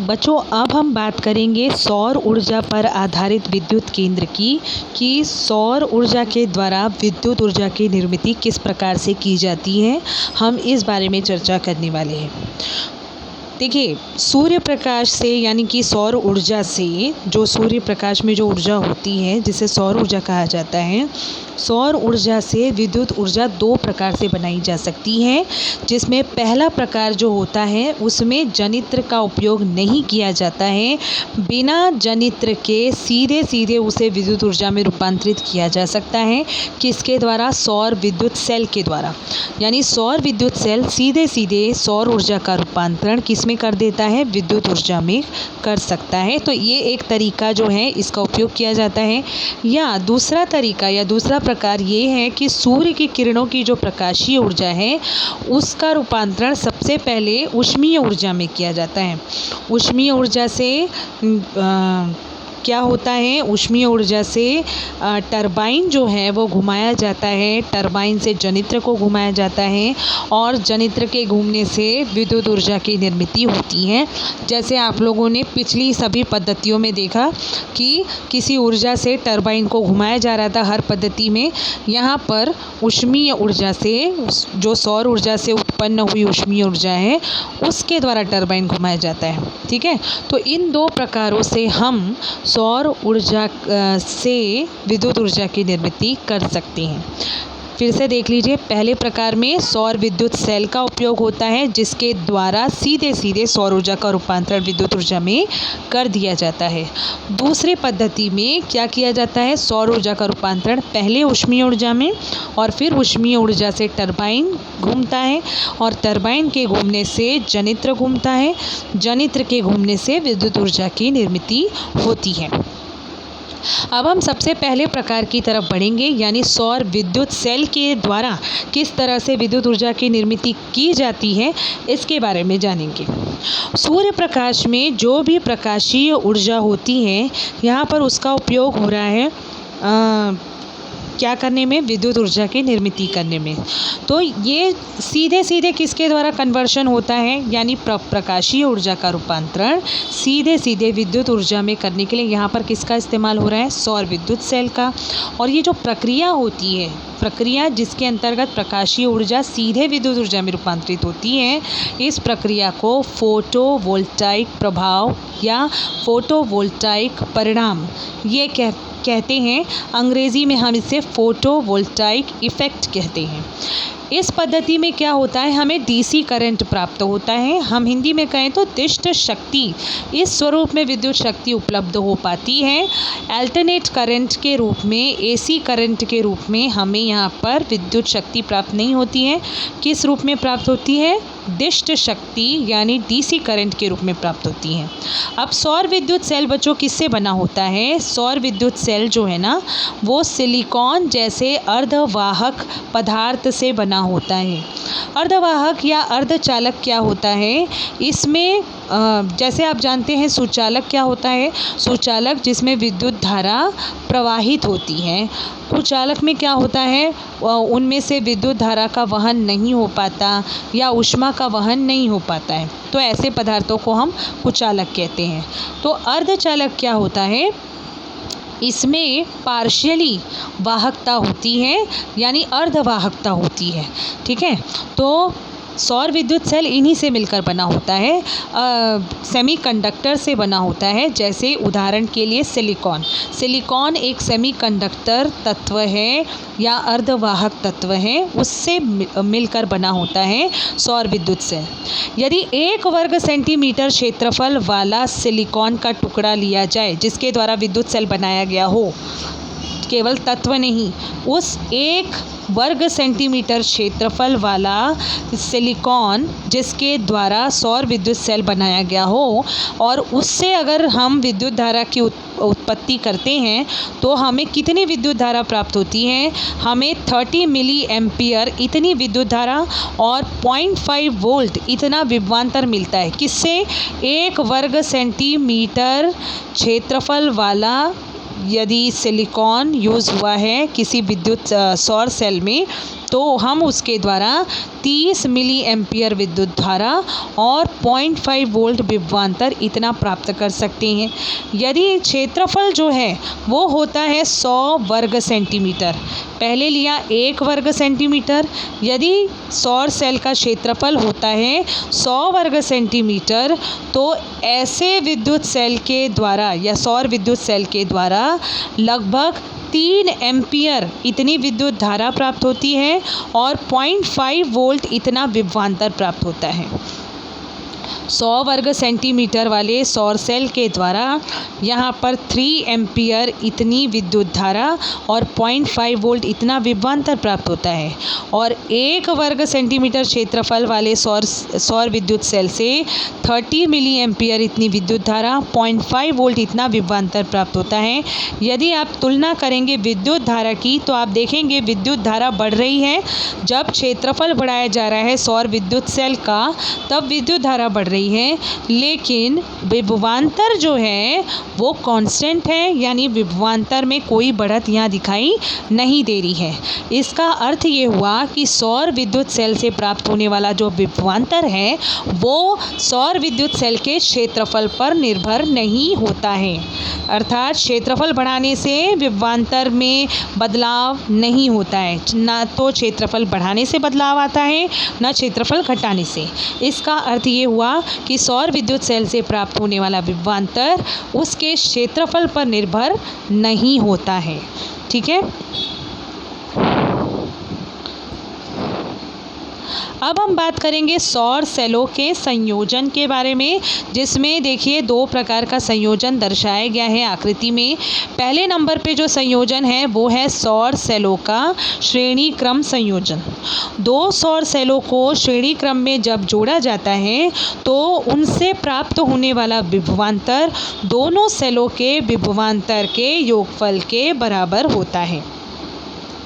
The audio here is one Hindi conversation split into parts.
बच्चों, अब हम बात करेंगे सौर ऊर्जा पर आधारित विद्युत केंद्र की कि सौर ऊर्जा के द्वारा विद्युत ऊर्जा की निर्मिती किस प्रकार से की जाती है। हम इस बारे में चर्चा करने वाले हैं। देखिए, सूर्य प्रकाश से यानी कि सौर ऊर्जा से जो सूर्य प्रकाश में जो ऊर्जा होती है जिसे सौर ऊर्जा कहा जाता है, सौर ऊर्जा से विद्युत ऊर्जा दो प्रकार से बनाई जा सकती है, जिसमें पहला प्रकार जो होता है उसमें जनित्र का उपयोग नहीं किया जाता है। बिना जनित्र के सीधे सीधे उसे विद्युत ऊर्जा में रूपांतरित किया जा सकता है। किसके द्वारा? सौर विद्युत सेल के द्वारा। यानी सौर विद्युत सेल सीधे सीधे सौर ऊर्जा का रूपांतरण किसमें कर देता है? विद्युत ऊर्जा में कर सकता है। तो ये एक तरीका जो है इसका उपयोग किया जाता है। या दूसरा तरीका या दूसरा प्रकार ये है कि सूर्य की किरणों की जो प्रकाशीय ऊर्जा है उसका रूपांतरण सबसे पहले ऊष्मीय ऊर्जा में किया जाता है। ऊष्मीय ऊर्जा से क्या होता है? ऊष्मीय ऊर्जा से टरबाइन जो है वो घुमाया जाता है। टरबाइन से जनित्र को घुमाया जाता है और जनित्र के घूमने से विद्युत ऊर्जा की निर्मिती होती है। जैसे आप लोगों ने पिछली सभी पद्धतियों में देखा कि किसी ऊर्जा से टरबाइन को घुमाया जा रहा था हर पद्धति में। यहाँ पर ऊष्मीय ऊर्जा से जो सौर ऊर्जा से उत्पन्न हुई ऊष्मीय ऊर्जा है उसके द्वारा टरबाइन घुमाया जाता है। ठीक है, तो इन दो प्रकारों से हम सौर ऊर्जा से विद्युत ऊर्जा की निर्मिती कर सकते हैं। फिर से देख लीजिए, पहले प्रकार में सौर विद्युत सेल का उपयोग होता है जिसके द्वारा सीधे सीधे सौर ऊर्जा का रूपांतरण विद्युत ऊर्जा में कर दिया जाता है। दूसरी पद्धति में क्या किया जाता है? सौर ऊर्जा का रूपांतरण पहले ऊष्मीय ऊर्जा में और फिर ऊष्मीय ऊर्जा से टरबाइन घूमता है और टरबाइन के घूमने से जनित्र घूमता है। जनित्र के घूमने से विद्युत ऊर्जा की निर्मिती होती है। अब हम सबसे पहले प्रकार की तरफ बढ़ेंगे, यानी सौर विद्युत सेल के द्वारा किस तरह से विद्युत ऊर्जा की निर्मिती की जाती है इसके बारे में जानेंगे। सूर्य प्रकाश में जो भी प्रकाशीय ऊर्जा होती है यहाँ पर उसका उपयोग हो रहा है क्या करने में? विद्युत ऊर्जा की निर्मिती करने में। तो ये सीधे सीधे किसके द्वारा कन्वर्शन होता है? यानी प्रकाशीय ऊर्जा का रूपांतरण सीधे सीधे विद्युत ऊर्जा में करने के लिए यहाँ पर किसका इस्तेमाल हो रहा है? सौर विद्युत सेल का। और ये जो प्रक्रिया होती है, प्रक्रिया जिसके अंतर्गत प्रकाशीय ऊर्जा सीधे विद्युत ऊर्जा में रूपांतरित होती है, इस प्रक्रिया को फोटोवोल्टाइक प्रभाव या फोटोवोल्टाइक परिणाम ये कहते हैं। अंग्रेजी में हम इसे फोटोवोल्टाइक इफेक्ट कहते हैं। इस पद्धति में क्या होता है? हमें डीसी करंट प्राप्त होता है। हम हिंदी में कहें तो दिष्ट शक्ति, इस स्वरूप में विद्युत शक्ति उपलब्ध हो पाती है। अल्टरनेट करंट के रूप में, एसी करंट के रूप में हमें यहाँ पर विद्युत शक्ति प्राप्त नहीं होती है। किस रूप में प्राप्त होती है? दिष्ट शक्ति यानी डीसी करंट के रूप में प्राप्त होती है। अब सौर विद्युत सेल बच्चों किससे बना होता है? सौर विद्युत सेल जो है ना वो सिलिकॉन जैसे अर्धवाहक पदार्थ से बना होता है। अर्धवाहक या अर्धचालक क्या होता है? इसमें जैसे आप जानते हैं सुचालक क्या होता है? सुचालक जिसमें विद्युत धारा प्रवाहित होती है। कुचालक में क्या होता है? उनमें से विद्युत धारा का वहन नहीं हो पाता या ऊष्मा का वहन नहीं हो पाता है, तो ऐसे पदार्थों को हम कुचालक कहते हैं। तो अर्धचालक क्या होता है? इसमें पार्शियली वाहकता होती है यानी अर्धवाहकता होती है। ठीक है, तो सौर विद्युत सेल इन्हीं से मिलकर बना होता है। सेमीकंडक्टर से बना होता है। जैसे उदाहरण के लिए सिलिकॉन। सिलिकॉन एक सेमीकंडक्टर तत्व है या अर्धवाहक तत्व है, उससे मिलकर बना होता है सौर विद्युत सेल। यदि 1 वर्ग सेंटीमीटर क्षेत्रफल वाला सिलिकॉन का टुकड़ा लिया जाए जिसके द्वारा विद्युत सेल बनाया गया हो, केवल तत्व नहीं, उस 1 वर्ग सेंटीमीटर क्षेत्रफल वाला सिलिकॉन जिसके द्वारा सौर विद्युत सेल बनाया गया हो और उससे अगर हम विद्युत धारा की उत्पत्ति करते हैं तो हमें कितनी विद्युत धारा प्राप्त होती है? हमें 30 मिली एम्पियर इतनी विद्युत धारा और 0.5 वोल्ट इतना विभवांतर मिलता है। किससे? 1 वर्ग सेंटीमीटर क्षेत्रफल वाला यदि सिलिकॉन यूज़ हुआ है किसी विद्युत सौर सेल में तो हम उसके द्वारा 30 मिली एम्पियर विद्युत धारा और 0.5 वोल्ट विभवांतर इतना प्राप्त कर सकते हैं। यदि क्षेत्रफल जो है वो होता है 100 वर्ग सेंटीमीटर, पहले लिया 1 वर्ग सेंटीमीटर, यदि सौर सेल का क्षेत्रफल होता है 100 वर्ग सेंटीमीटर, तो ऐसे विद्युत सेल के द्वारा या सौर विद्युत सेल के द्वारा लगभग 3 एम्पियर इतनी विद्युत धारा प्राप्त होती है और 0.5 वोल्ट इतना विभवांतर प्राप्त होता है। 100 वर्ग सेंटीमीटर वाले सौर सेल के द्वारा यहाँ पर 3 एम्पियर इतनी विद्युत धारा और 0.5 वोल्ट इतना विभवांतर प्राप्त होता है, और 1 वर्ग सेंटीमीटर क्षेत्रफल वाले सौर विद्युत सेल से 30 मिली एम्पियर इतनी विद्युत धारा, 0.5 वोल्ट इतना विभवांतर प्राप्त होता है। यदि आप तुलना करेंगे विद्युत धारा की, तो आप देखेंगे विद्युत धारा बढ़ रही है। जब क्षेत्रफल बढ़ाया जा रहा है सौर विद्युत सेल का, तब विद्युत धारा बढ़ रही है, लेकिन विभवांतर जो है वो कांस्टेंट है, यानी विभवांतर में कोई बढ़त यहाँ दिखाई नहीं दे रही है। इसका अर्थ ये हुआ कि सौर विद्युत सेल से प्राप्त होने वाला जो विभवांतर है वो सौर विद्युत सेल के क्षेत्रफल पर निर्भर नहीं होता है। अर्थात क्षेत्रफल बढ़ाने से विभवांतर में बदलाव नहीं होता है, ना तो क्षेत्रफल बढ़ाने से बदलाव आता है ना क्षेत्रफल घटाने से। इसका अर्थ ये हुआ कि सौर विद्युत सेल से प्राप्त होने वाला विभवांतर उसके क्षेत्रफल पर निर्भर नहीं होता है। ठीक है। अब हम बात करेंगे सौर सेलों के संयोजन के बारे में, जिसमें देखिए 2 प्रकार का संयोजन दर्शाया गया है आकृति में। पहले नंबर पे जो संयोजन है वो है सौर सेलों का श्रेणी क्रम संयोजन। 2 सौर सेलों को श्रेणी क्रम में जब जोड़ा जाता है तो उनसे प्राप्त होने वाला विभवांतर दोनों सेलों के विभवांतर के योगफल के बराबर होता है।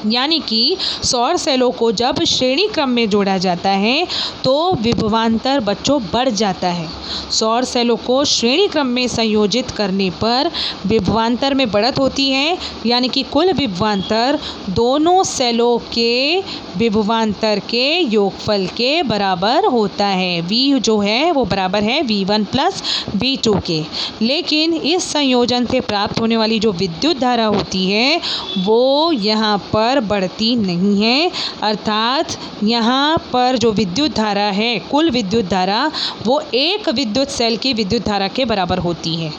यानी कि सौर सेलों को जब श्रेणी क्रम में जोड़ा जाता है तो विभवांतर बच्चों बढ़ जाता है। सौर सेलों को श्रेणी क्रम में संयोजित करने पर विभवांतर में बढ़त होती है, यानी कि कुल विभवांतर दोनों सेलों के विभवांतर के योगफल के बराबर होता है। V जो है वो बराबर है V1 प्लस V2 के। लेकिन इस संयोजन से प्राप्त होने वाली जो विद्युत धारा होती है वो यहाँ पर बढ़ती नहीं है। अर्थात यहाँ पर जो विद्युत धारा है, कुल विद्युत धारा, वो एक विद्युत सेल की विद्युत धारा के बराबर होती है।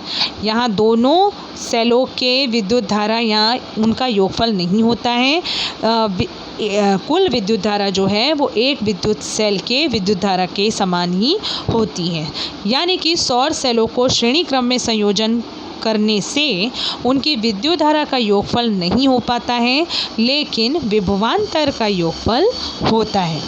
यहाँ दोनों सेलों के विद्युत धारा यहाँ उनका योगफल नहीं होता है। कुल विद्युत धारा जो है वो एक विद्युत सेल के विद्युत धारा के समान ही होती है। यानी कि सौर सेलों को श्रेणी क्रम में संयोजन करने से उनकी विद्युत धारा का योगफल नहीं हो पाता है, लेकिन विभवांतर का योगफल होता है।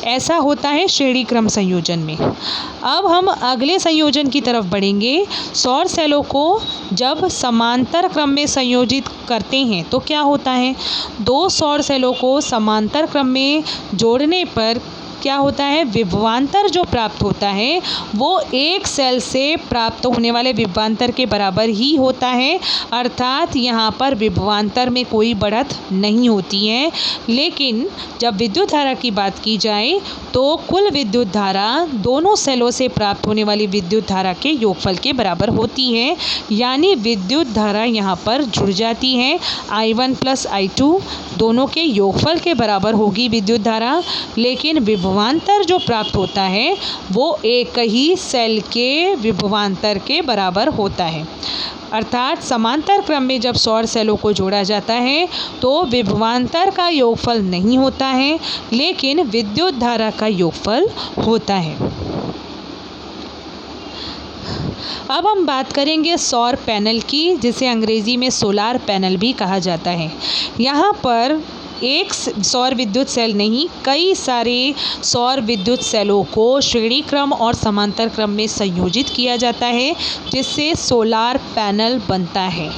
ऐसा होता है श्रेणी क्रम संयोजन में। अब हम अगले संयोजन की तरफ बढ़ेंगे। सौर सेलों को जब समांतर क्रम में संयोजित करते हैं तो क्या होता है, 2 सौर सेलों को समांतर क्रम में जोड़ने पर क्या होता है, विभवांतर जो प्राप्त होता है वो एक सेल से प्राप्त होने वाले विभवांतर के बराबर ही होता है। अर्थात यहाँ पर विभवांतर में कोई बढ़त नहीं होती है। लेकिन जब विद्युत धारा की बात की जाए तो कुल विद्युत धारा दोनों सेलों से प्राप्त होने वाली विद्युत धारा के योगफल के बराबर होती है। यानी विद्युत धारा यहाँ पर जुड़ जाती है। I1 प्लस I2 दोनों के योगफल के बराबर होगी विद्युत धारा, लेकिन विभवांतर जो प्राप्त होता है वो एक ही सेल के विभवांतर के बराबर होता है। अर्थात समांतर क्रम में जब सौर सेलों को जोड़ा जाता है तो विभवांतर का योगफल नहीं होता है, लेकिन विद्युत धारा का योगफल होता है। अब हम बात करेंगे सौर पैनल की, जिसे अंग्रेजी में सोलार पैनल भी कहा जाता है। यहाँ पर एक सौर विद्युत सेल नहीं, कई सारे सौर विद्युत सेलों को श्रेणी क्रम और समांतर क्रम में संयोजित किया जाता है, जिससे सोलार पैनल बनता है।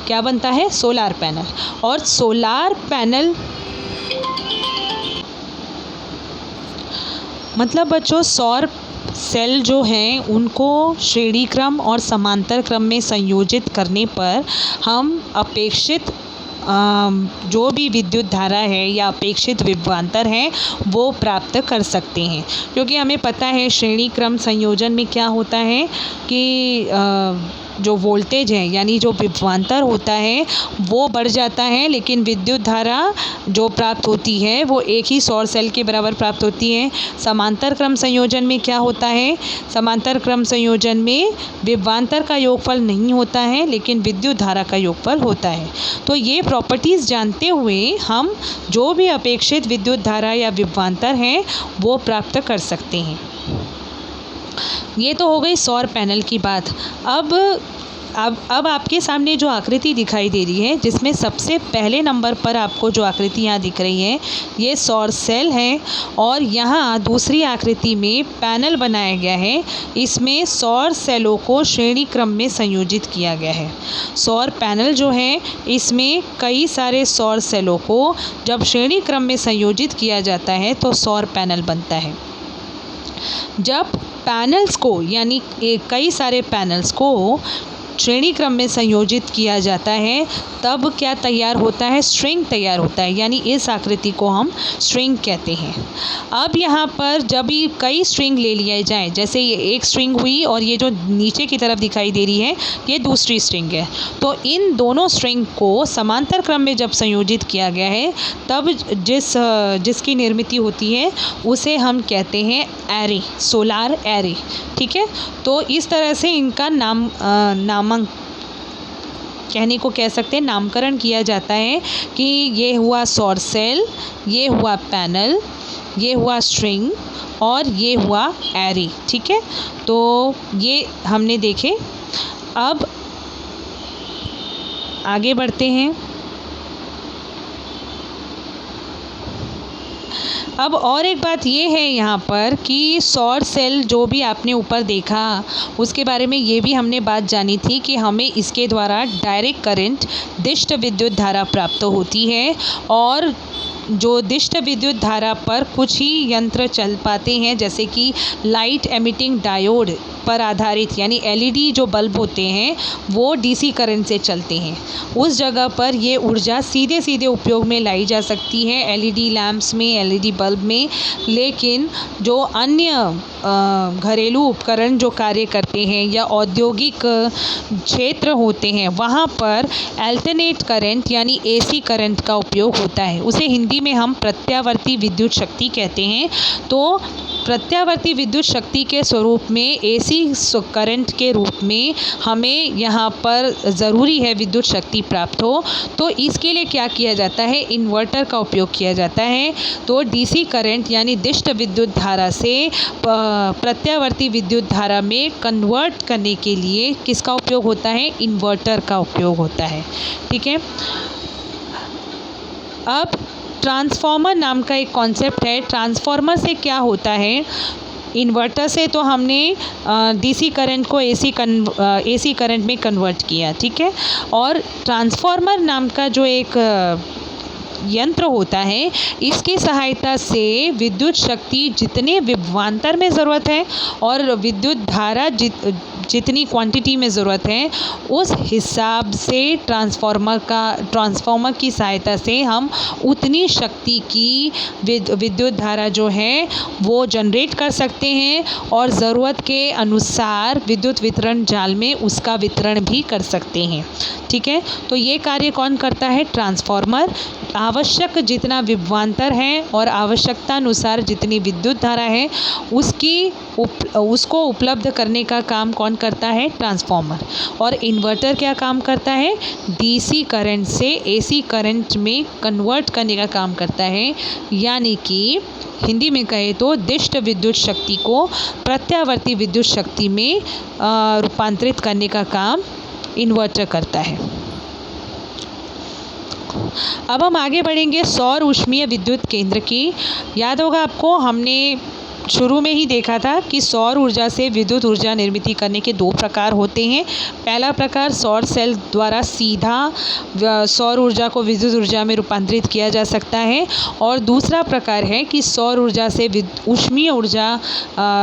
क्या बनता है, सोलार पैनल। और सोलार पैनल मतलब बच्चों सौर सेल जो हैं उनको श्रेणी क्रम और समांतर क्रम में संयोजित करने पर हम अपेक्षित जो भी विद्युत धारा है या अपेक्षित विभवांतर है वो प्राप्त कर सकते हैं। क्योंकि हमें पता है श्रेणी क्रम संयोजन में क्या होता है कि जो वोल्टेज है यानी जो विभवांतर होता है वो बढ़ जाता है, लेकिन विद्युत धारा जो प्राप्त होती है वो एक ही सौर सेल के बराबर प्राप्त होती है। समांतर क्रम संयोजन में क्या होता है, समांतर क्रम संयोजन में विभवांतर का योगफल नहीं होता है लेकिन विद्युत धारा का योगफल होता है। तो ये प्रॉपर्टीज़ जानते हुए हम जो भी अपेक्षित विद्युत धारा या विभवांतर है वो प्राप्त कर सकते हैं। ये तो हो गई सौर पैनल की बात। अब आपके सामने जो आकृति दिखाई दे रही है जिसमें सबसे पहले नंबर पर आपको जो आकृति यहाँ दिख रही है ये सौर सेल है, और यहाँ दूसरी आकृति में पैनल बनाया गया है। इसमें सौर सेलों को श्रेणी क्रम में संयोजित किया गया है। सौर पैनल जो है इसमें कई सारे सौर सेलों को जब श्रेणी क्रम में संयोजित किया जाता है तो सौर पैनल बनता है। जब पैनल्स को यानी कई सारे पैनल्स को श्रेणी क्रम में संयोजित किया जाता है तब क्या तैयार होता है, स्ट्रिंग तैयार होता है, यानी इस आकृति को हम स्ट्रिंग कहते हैं। अब यहाँ पर जब भी कई स्ट्रिंग ले लिए जाएं, जैसे ये एक स्ट्रिंग हुई और ये जो नीचे की तरफ दिखाई दे रही है ये दूसरी स्ट्रिंग है, तो इन दोनों स्ट्रिंग को समांतर क्रम में जब संयोजित किया गया है तब जिसकी निर्मित होती है उसे हम कहते हैं एरे, सोलार एरे। ठीक है, तो इस तरह से इनका कहने को कह सकते हैं नामकरण किया जाता है कि ये हुआ सौर सेल, ये हुआ पैनल, ये हुआ स्ट्रिंग और ये हुआ एरे। ठीक है, तो ये हमने देखे। अब आगे बढ़ते हैं। अब और एक बात ये है यहाँ पर कि सौर सेल जो भी आपने ऊपर देखा उसके बारे में ये भी हमने बात जानी थी कि हमें इसके द्वारा डायरेक्ट करंट दिष्ट विद्युत धारा प्राप्त होती है, और जो दिष्ट विद्युत धारा पर कुछ ही यंत्र चल पाते हैं, जैसे कि लाइट एमिटिंग डायोड पर आधारित यानी एलईडी जो बल्ब होते हैं वो डीसी करंट से चलते हैं। उस जगह पर ये ऊर्जा सीधे सीधे उपयोग में लाई जा सकती है एलईडी लैंप्स में, एलईडी बल्ब में, लेकिन जो अन्य घरेलू उपकरण जो कार्य करते हैं या औद्योगिक क्षेत्र होते हैं वहाँ पर अल्टरनेट करंट यानी एसी करंट का उपयोग होता है। उसे हिंदी में हम प्रत्यावर्ती विद्युत शक्ति कहते हैं। तो प्रत्यावर्ती विद्युत शक्ति के स्वरूप में एसी करंट के रूप में हमें यहाँ पर ज़रूरी है विद्युत शक्ति प्राप्त हो, तो इसके लिए क्या किया जाता है, इन्वर्टर का उपयोग किया जाता है। तो डीसी करंट यानी दिष्ट विद्युत धारा से प्रत्यावर्ती विद्युत धारा में कन्वर्ट करने के लिए किसका उपयोग होता है, इन्वर्टर का उपयोग होता है। ठीक है, अब ट्रांसफार्मर नाम का एक कॉन्सेप्ट है। ट्रांसफार्मर से क्या होता है, इन्वर्टर से तो हमने डीसी करंट को एसी करंट में कन्वर्ट किया। ठीक है, और ट्रांसफार्मर नाम का जो एक यंत्र होता है इसकी सहायता से विद्युत शक्ति जितने विभवांतर में ज़रूरत है और विद्युत धारा जितनी क्वांटिटी में ज़रूरत है उस हिसाब से ट्रांसफार्मर की सहायता से हम उतनी शक्ति की विद्युत धारा जो है वो जनरेट कर सकते हैं और ज़रूरत के अनुसार विद्युत वितरण जाल में उसका वितरण भी कर सकते हैं। ठीक है, तो ये कार्य कौन करता है, ट्रांसफार्मर। आवश्यक जितना विभवांतर है और आवश्यकता अनुसार जितनी विद्युत धारा है उसको उपलब्ध करने का काम कौन करता है, ट्रांसफार्मर। और इन्वर्टर क्या काम करता है, डीसी करंट से एसी करंट में कन्वर्ट करने का काम करता है, यानी कि हिंदी में कहे तो दिष्ट विद्युत शक्ति को प्रत्यावर्ती विद्युत शक्ति में रूपांतरित करने का काम इन्वर्टर करता है। अब हम आगे बढ़ेंगे सौर ऊष्मीय विद्युत केंद्र की। याद होगा आपको, हमने शुरू में ही देखा था कि सौर ऊर्जा से विद्युत ऊर्जा निर्मित करने के दो प्रकार होते हैं। पहला प्रकार सौर सेल द्वारा सीधा सौर ऊर्जा को विद्युत ऊर्जा में रूपांतरित किया जा सकता है, और दूसरा प्रकार है कि सौर ऊर्जा से ऊष्मीय ऊर्जा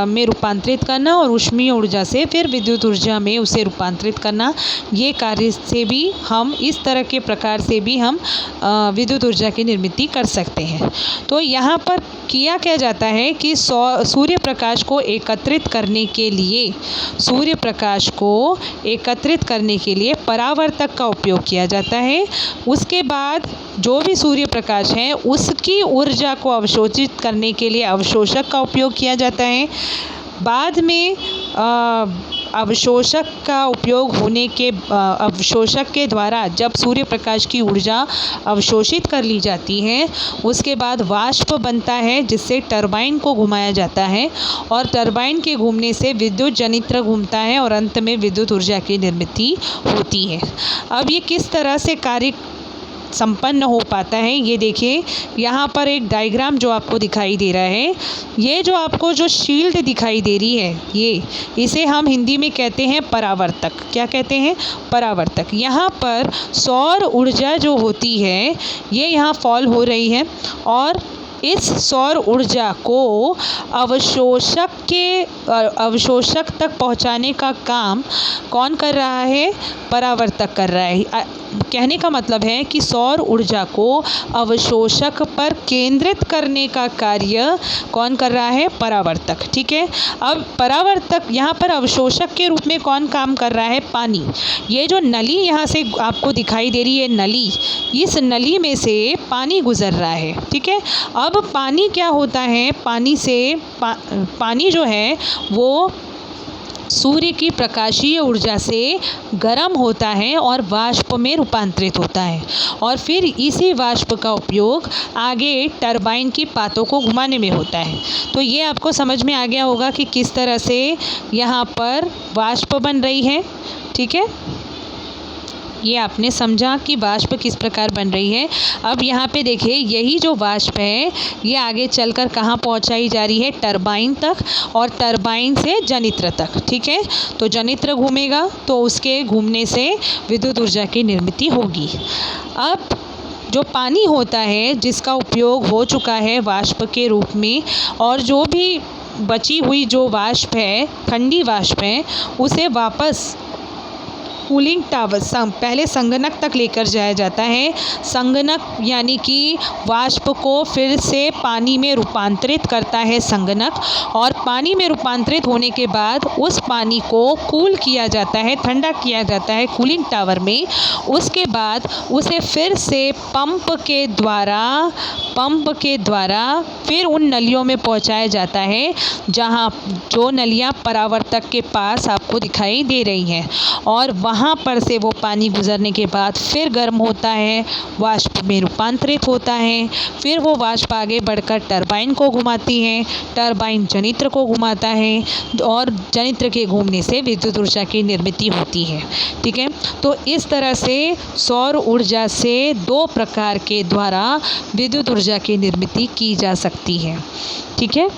में रूपांतरित करना और ऊष्मीय ऊर्जा से फिर विद्युत ऊर्जा में उसे रूपांतरित करना। ये कार्य से भी हम इस तरह के प्रकार से भी हम विद्युत ऊर्जा की निर्मित कर सकते हैं। तो यहाँ पर किया क्या जाता है कि सूर्य प्रकाश को एकत्रित करने के लिए परावर्तक का उपयोग किया जाता है। उसके बाद जो भी सूर्य प्रकाश है उसकी ऊर्जा को अवशोषित करने के लिए अवशोषक का उपयोग किया जाता है। बाद में अवशोषक के द्वारा जब सूर्य प्रकाश की ऊर्जा अवशोषित कर ली जाती है, उसके बाद वाष्प बनता है जिससे टरबाइन को घुमाया जाता है, और टरबाइन के घूमने से विद्युत जनित्र घूमता है और अंत में विद्युत ऊर्जा की निर्मित होती है। अब ये किस तरह से कार्य संपन्न हो पाता है, ये देखिए यहाँ पर एक डायग्राम जो आपको दिखाई दे रहा है। ये जो आपको जो शील्ड दिखाई दे रही है, इसे हम हिंदी में कहते हैं परावर्तक। क्या कहते हैं? परावर्तक। यहाँ पर सौर ऊर्जा जो होती है ये यहाँ फॉल हो रही है, और इस सौर ऊर्जा को अवशोषक तक पहुंचाने का काम कौन कर रहा है? परावर्तक कर रहा है। कहने का मतलब है कि सौर ऊर्जा को अवशोषक पर केंद्रित करने का कार्य कौन कर रहा है? परावर्तक। ठीक है। अब परावर्तक यहाँ पर अवशोषक के रूप में कौन काम कर रहा है? पानी। ये जो नली यहाँ से आपको दिखाई दे रही है नली, इस नली में से पानी गुजर रहा है। ठीक है। अब पानी क्या होता है? पानी जो है वो सूर्य की प्रकाशीय ऊर्जा से गर्म होता है और वाष्प में रूपांतरित होता है, और फिर इसी वाष्प का उपयोग आगे टरबाइन की पातों को घुमाने में होता है। तो ये आपको समझ में आ गया होगा कि किस तरह से यहाँ पर वाष्प बन रही है। ठीक है। ये आपने समझा कि वाष्प किस प्रकार बन रही है। अब यहाँ पे देखिए, यही जो वाष्प है ये आगे चलकर कहाँ पहुँचाई जा रही है? टरबाइन तक, और टरबाइन से जनित्र तक। ठीक है। तो जनित्र घूमेगा तो उसके घूमने से विद्युत ऊर्जा की निर्मित होगी। अब जो पानी होता है जिसका उपयोग हो चुका है वाष्प के रूप में, और जो भी बची हुई जो वाष्प है, ठंडी वाष्प है, उसे वापस कूलिंग टावर पहले संगणक तक लेकर जाया जाता है। संगणक यानी कि वाष्प को फिर से पानी में रूपांतरित करता है संगणक, और पानी में रूपांतरित होने के बाद उस पानी को कूल किया जाता है, ठंडा किया जाता है कूलिंग टावर में। उसके बाद उसे फिर से पंप के द्वारा फिर उन नलियों में पहुंचाया जाता है, जहां जो नलियां परावर्तक के पास आपको दिखाई दे रही हैं, और वहाँ पर से वो पानी गुजरने के बाद फिर गर्म होता है, वाष्प में रूपांतरित होता है। फिर वो वाष्प आगे बढ़कर टरबाइन को घुमाती है, टरबाइन जनित्र को घुमाता है, और जनित्र के घूमने से विद्युत ऊर्जा की निर्मित होती है। ठीक है। तो इस तरह से सौर ऊर्जा से दो प्रकार के द्वारा विद्युत ऊर्जा की निर्मित की जा सकती है। ठीक है।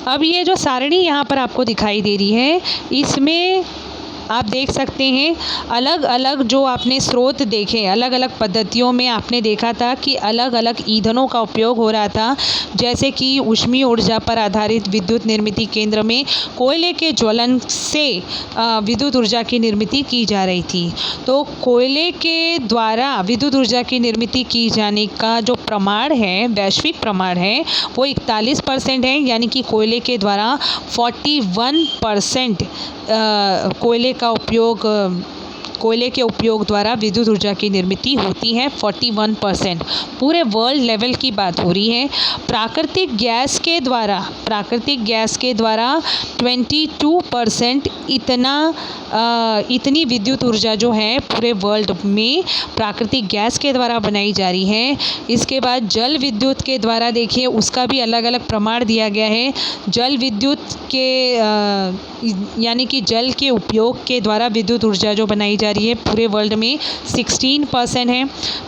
अब ये जो सारणी यहाँ पर आपको दिखाई दे रही है, इसमें आप देख सकते हैं अलग अलग जो आपने स्रोत देखे, अलग अलग पद्धतियों में आपने देखा था कि अलग अलग ईंधनों का उपयोग हो रहा था। जैसे कि ऊष्मीय ऊर्जा पर आधारित विद्युत निर्मित केंद्र में कोयले के ज्वलन से विद्युत ऊर्जा की निर्मित की जा रही थी। तो कोयले के द्वारा विद्युत ऊर्जा की निर्मित की जाने का जो प्रमाण है, वैश्विक प्रमाण है, वो 41% है। यानी कि कोयले के द्वारा 41% कोयले के उपयोग द्वारा विद्युत ऊर्जा की निर्मित होती है। 41% पूरे वर्ल्ड लेवल की बात हो रही है। प्राकृतिक गैस के द्वारा 22% इतनी विद्युत ऊर्जा जो है पूरे वर्ल्ड में प्राकृतिक गैस के द्वारा बनाई जा रही है। इसके बाद जल विद्युत के द्वारा देखिए, उसका भी अलग अलग प्रमाण दिया गया है। जल विद्युत के यानी कि जल के उपयोग के द्वारा विद्युत ऊर्जा जो बनाई जा रही रही है पूरे वर्ल्ड में 16% है।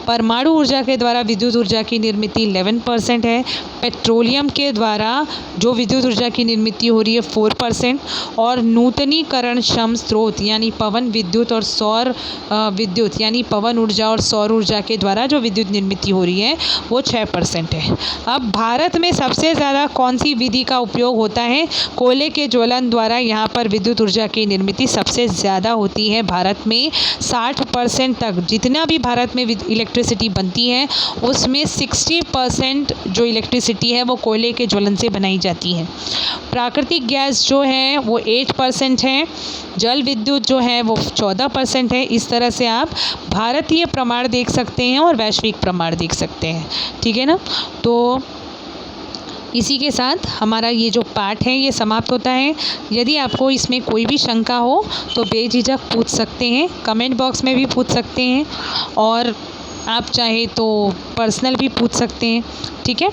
परमाणु ऊर्जा के द्वारा विद्युत ऊर्जा की निर्मित 11% है। पेट्रोलियम के द्वारा जो विद्युत ऊर्जा की निर्मित हो रही है 4%। और नूतनीकरणक्षम स्रोत यानी पवन विद्युत और सौर विद्युत यानी पवन ऊर्जा और सौर ऊर्जा के द्वारा जो विद्युत निर्मित हो रही है वो 6% है। अब भारत में सबसे ज़्यादा कौन सी विधि का उपयोग होता है? कोयले के ज्वलन द्वारा यहाँ पर विद्युत ऊर्जा की निर्मित सबसे ज़्यादा होती है। भारत में 60% तक जितना भी भारत में इलेक्ट्रिसिटी बनती है उसमें 60% जो इलेक्ट्रिसिटी है वो कोयले के ज्वलन से बनाई जाती है। प्राकृतिक गैस जो है वो 8% है। जल विद्युत जो है वो 14% है। इस तरह से आप भारतीय प्रमाण देख सकते हैं और वैश्विक प्रमाण देख सकते हैं। ठीक है ना? तो इसी के साथ हमारा ये जो पाठ है ये समाप्त होता है। यदि आपको इसमें कोई भी शंका हो तो बेझिझक पूछ सकते हैं, कमेंट बॉक्स में भी पूछ सकते हैं और आप चाहे तो पर्सनल भी पूछ सकते हैं। ठीक है?